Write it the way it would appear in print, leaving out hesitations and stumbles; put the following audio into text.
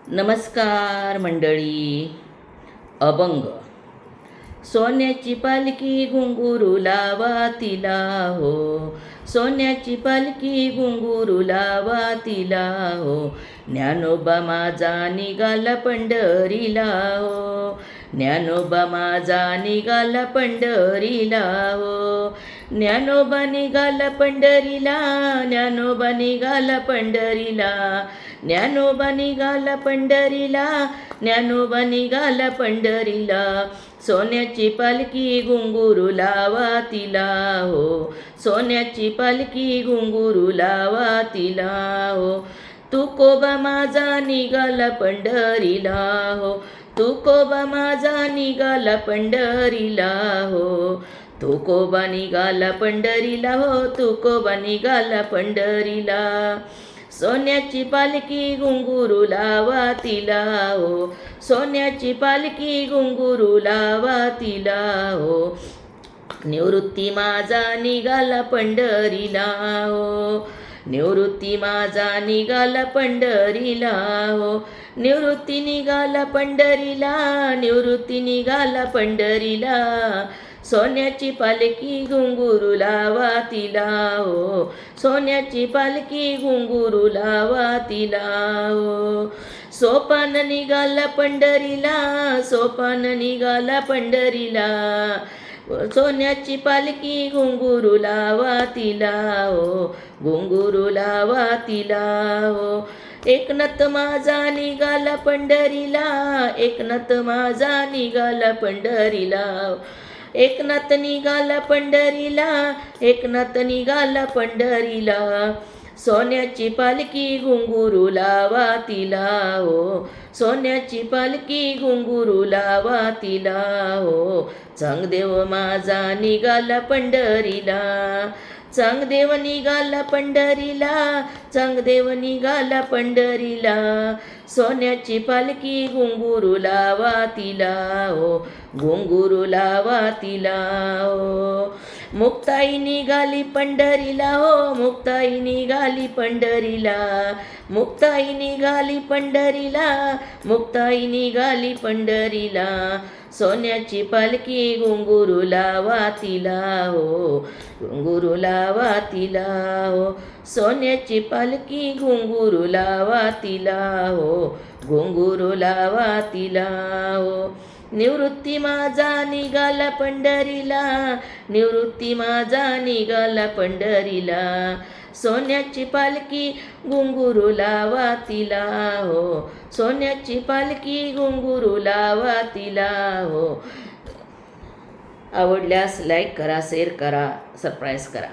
नमस्कार मंडळी. अभंग. सोन्याची पालखी घुंगुरू लावा तिला हो, सोन्याची पालखी घुंगुरू लावा तिला हो, ज्ञानोबा माझा निघाला पंढरीला हो, ज्ञानोबा माझा निघाला पंढरीला हो, ज्ञानोबा निघाला पंढरीला, ज्ञानोबा निघाला पंढरीला, ज्ञानोबा निघाला पंढरीला, ज्ञानोबा निघाला पंढरीला, सोन्याची पालखी घुंगुरू लावा तिला हो, सोन्याची पालखी घुंगुरू लावा तिला हो, तुकोबा माझा निघाला पंढरीला हो, तुकोबा माझा निघाला पंढरीला हो, तुकोबा निघाला पंढरीला हो, तुकोबा निघाला पंढरीला, सोन्याची पालखी घुंगुरू लावा तिला हो, सोन्याची पालखी घुंगुरू लावा तिला हो, निवृत्ती माझा निघाला पंढरीला हो, निवृत्ती माझा निघाला पंढरीला हो, निवृत्ती निघाला पंढरीला, निवृत्ती निघाला पंढरीला, सोन्याची पालखी घुंगुरू लावा तिला हो, सोन्याची पालखी घुंगुरू लावा तिला हो, सोपान निघाला पंढरीला, सोपान निघाला पंढरीला, सोन्याची पालखी घुंगुरू लावा तिला हो, घुंगुरू लावा तिला हो, एकनाथ माझा निघाला पंढरीला, एकनाथ माझा निघाला पंढरीला, एकनाथ निघाला पंढरीला, एकनाथ निघाला पंढरीला, सोन्याची पालखी घुंगुरू लावा तिला हो, सोन्याची पालखी घुंगुरू लावा तिला हो, चांगदेव माझा निघाला पंढरीला, चांगदेव निघाला पंढरीला, चांगदेव निघाला पंढरीला, सोन्याची पालखी घुंगुरू लावा तिला हो, घुंगुरू लावा तिला हो, मुक्ताई निघाली पंढरीला हो, मुक्ताई निघाली पंढरीला, मुक्ताई निघाली पंढरीला, मुक्ताई निघाली पंढरीला, सोन्याची पालखी घुंगुरू लावा तिला हो, घुंगुरू लावा तिला हो, सोन्याची पालखी घुंगुरू लावा तिला हो, घुंगुरू लावा तिला हो, निवृत्ती माझा निघाला पंढरीला, निवृत्ती माझा निघाला पंढरीला, सोन्याची पालखी घुंगुरू लावा तिला हो, सोन्याची पालखी घुंगुरू लावा तिला हो. आवडल्यास लाईक करा, शेअर करा, सबस्क्राईब करा.